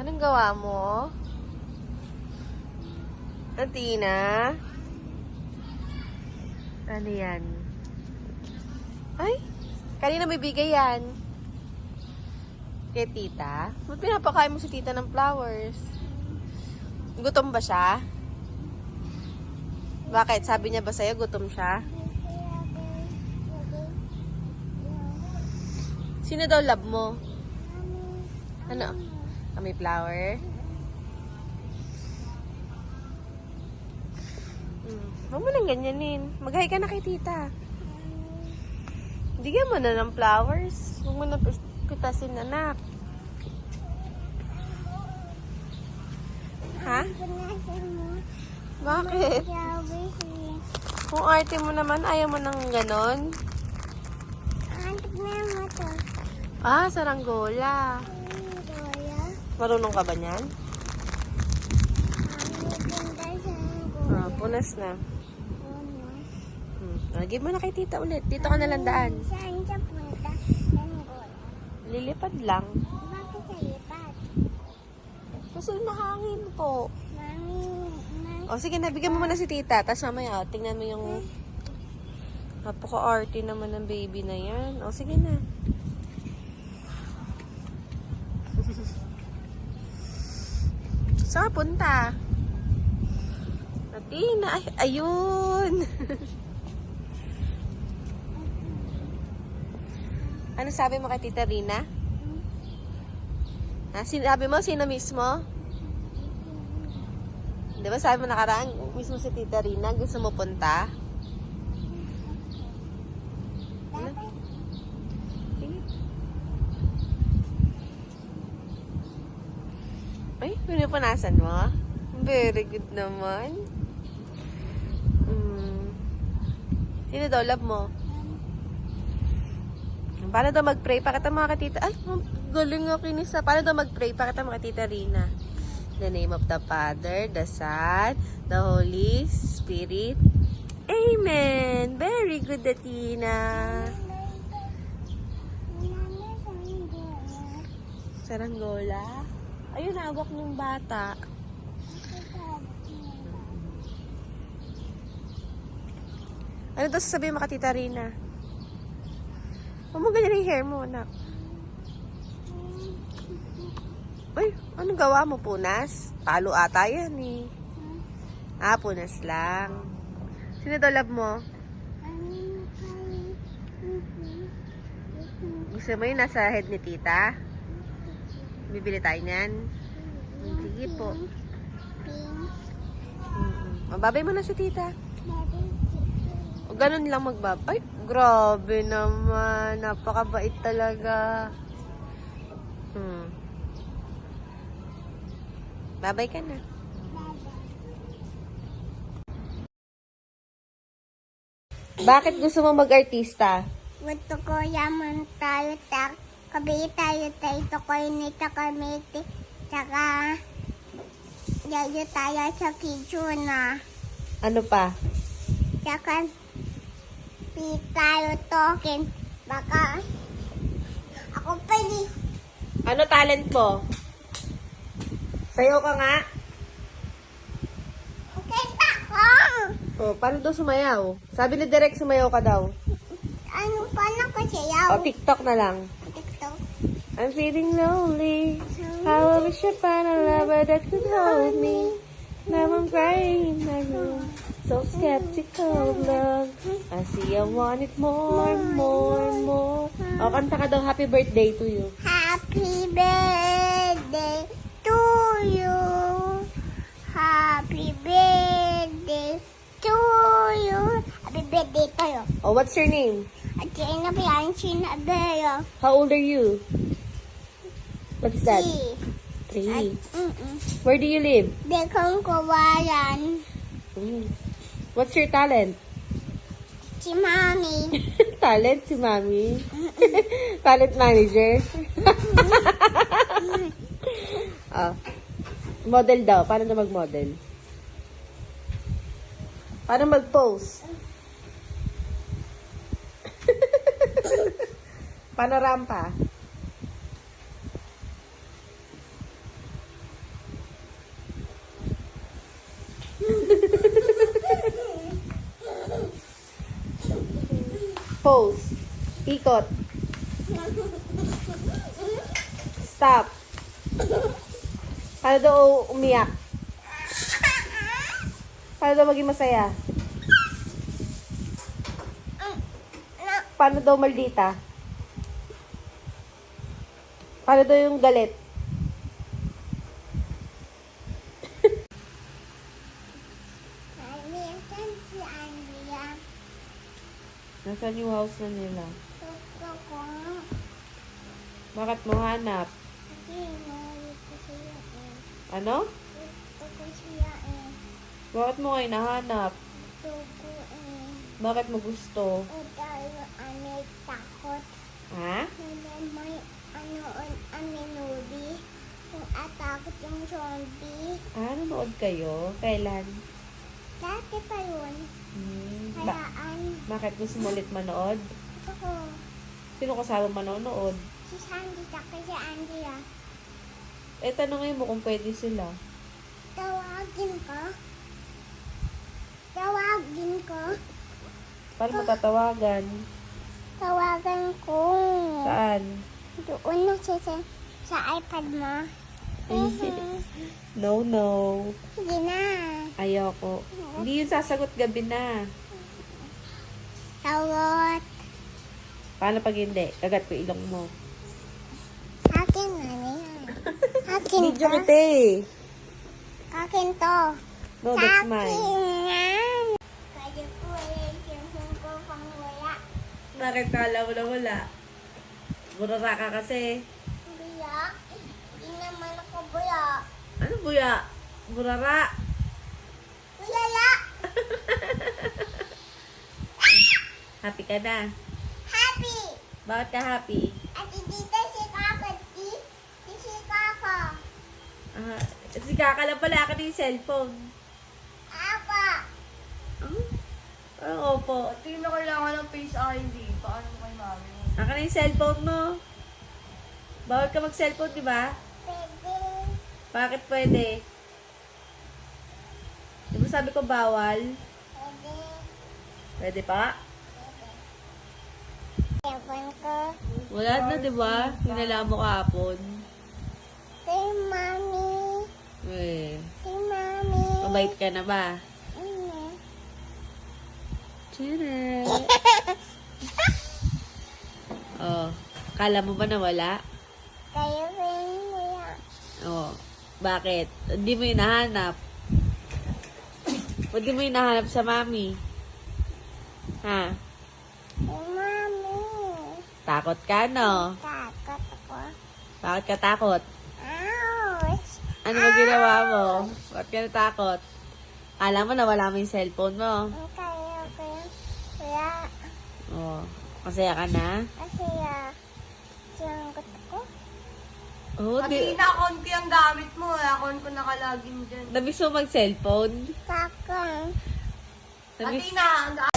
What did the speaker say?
Anong gawa mo? Atina? Ano yan? Ay! Kanina may bigay yan. Kay tita? Ba't pinapakain mo si tita ng flowers? Gutom ba siya? Bakit? Sabi niya ba sa'yo gutom siya? Sino daw love mo? Ano? May flower? Huwag mo nang ganyanin. Mag-hi ka na kay tita. Bigyan mo na ng flowers. Huwag mo na pitasin, anak. Ha? Bakit? Kung arte mo naman, ayaw mo nang ganon. Ah, saranggola. Marunong ka ba niyan? Ah, punas na. Give mo na kay tita ulit. Dito ka nalandaan. Saan siya punta? Lilipad lang. Bakit siya lipat? Kasi nahangin po. Mami, O sige, nabigyan mo muna si tita. Tapos mamaya, tingnan mo yung napaka-arty naman ng baby na yan. O sige na. Saan ka punta? Atina, ay, ayun. Ano sabi mo kay Tita Rina? Ha? Sinabi mo, sino mismo? Di ba sabi mo nakaraan, mismo si Tita Rina, gusto mo punta? Ano? Sige. Ay, pinupunasan mo? Very good naman. Sino daw love mo? Paano daw mag-pray? Pakita mo kay tita. Ay, galing nga kinisa. Paano daw mag-pray? Pakita mo kay tita Rina. In the name of the Father, the Son, the Holy Spirit. Amen. Very good, Atina. Saranggola. Ayun, hawak ng bata. Ano daw sasabihin mo kay tita Rina? Huwag mo ganyan yung hair mo, anak. Ay, anong gawa mo? Punas? Palo ata yan eh. Ah, punas lang. Sino daw love mo? Gusto mo yung nasa head ni tita? Bibili tayo niyan? Sige po. Mababay mo na si tita. O ganun lang magbabay. Ay, grabe naman. Napakabait talaga. Babay ka na. Bakit gusto mo mag-artista? gusto ko yaman tayo, kabi tayo ito ko nito kami, tsaka yayo tayo sa Kijuna. Ano pa? Tsaka tayo token, baka ako pwede. Ano talent mo? Sayo ka nga. Okay pa ko. O, paano daw sumayaw? Sabi ni Direk, sumayaw ka daw. Ano pa na ko siyaw? O, TikTok na lang. TikTok. I'm feeling lonely. How I wish I found a lover that could hold me. Now I'm crying in my room. So skeptical of love. I see I want it more, more, more. O, kanta ka daw, happy birthday to you. Happy birthday to you. Happy birthday to you. Happy birthday to you. O, what's your name? At yan na yan sinabi. How old are you? What's that? Si. 3. Where do you live? Dekong kawayan. What's your talent? Si Mami. Talent si Mami. Talent manager. Model daw. Paano na mag-model? Paano mag-pose? Paano rampa? Pose. Ikot. Stop. Paano daw umiyak? Paano daw maging masaya? Paano daw maldita? Paano daw yung galit? Minsan si Andrea. Nasaan yung house na nila? Gusto ko. Bakit mo hanap? Kasi nahuli ko siya eh. Ano? Gusto ko siya eh. Bakit mo ngayon nahanap? Gusto ko eh. Bakit mo gusto? Dahil may takot. Ha? May movie. Kung atakot yung zombie. Ah, nanood kayo? Kailan? Dati pa yun. Kayaan. Bakit gusto mo ulit manood? Gusto ko. Sino kasama manonood? Si Sandy tsaka si Andrea. Eh, tanongin mo kung pwede sila. Tawagin ko. Tawagin ko. Paano matatawagan? Tawagan ko. Saan? Doon na sa iPad mo. No, no. Sige na. Ayoko. Hindi yun sasagot gabi na. Tawag. Paano pag hindi? Kagat ko ilong mo. Akin na yan. Akin Video to. kita eh. Akin to. No, that's mine. yan. Kaya ko yung cellphone ko pang wala. Bakit kala mo na wala? Burara ka kasi. Buya. Hindi naman ako buya. Ano buya? Burara. Bulala. Happy ka na. Happy. Bakit ka happy? At dito si Kaka. Si Kaka. Ah, si Kaka lang pala. Akin na yung cellphone. Apa. Ah, opo. Hindi na kailangan ng Face ID. Paano kay mami? Akin na yung cellphone mo. Bawal ka mag-cellphone, di ba? Pwede. Bakit pwede? Di ba sabi ko bawal? Pwede. Pwede pa? Cellphone ko. Wala na, di ba? Hinala mo kahapon. Si Mami. Eh, Si Mami. mabait ka na ba? Ano? Tira. Oh, kala mo ba nawala? Kayo rin mo yan. Oh, bakit? Hindi mo hinahanap. Hindi mo hinahanap sa mami. Ha? Si Mami. Takot ka, no? Takot ako. Bakit ka takot? Ouch! Ano ba ginawa mo? Bakit ka natakot? Alam mo nawala mo yung cellphone mo. Kaya ko yan. Kaya, Oh, masaya ka na? kasi sinagot ko. Oh, Pati di. na konti ang gamit mo. Account ko nakalagin dyan. Nabis mo mag-cellphone? Takot. Nabis, Pati na, ang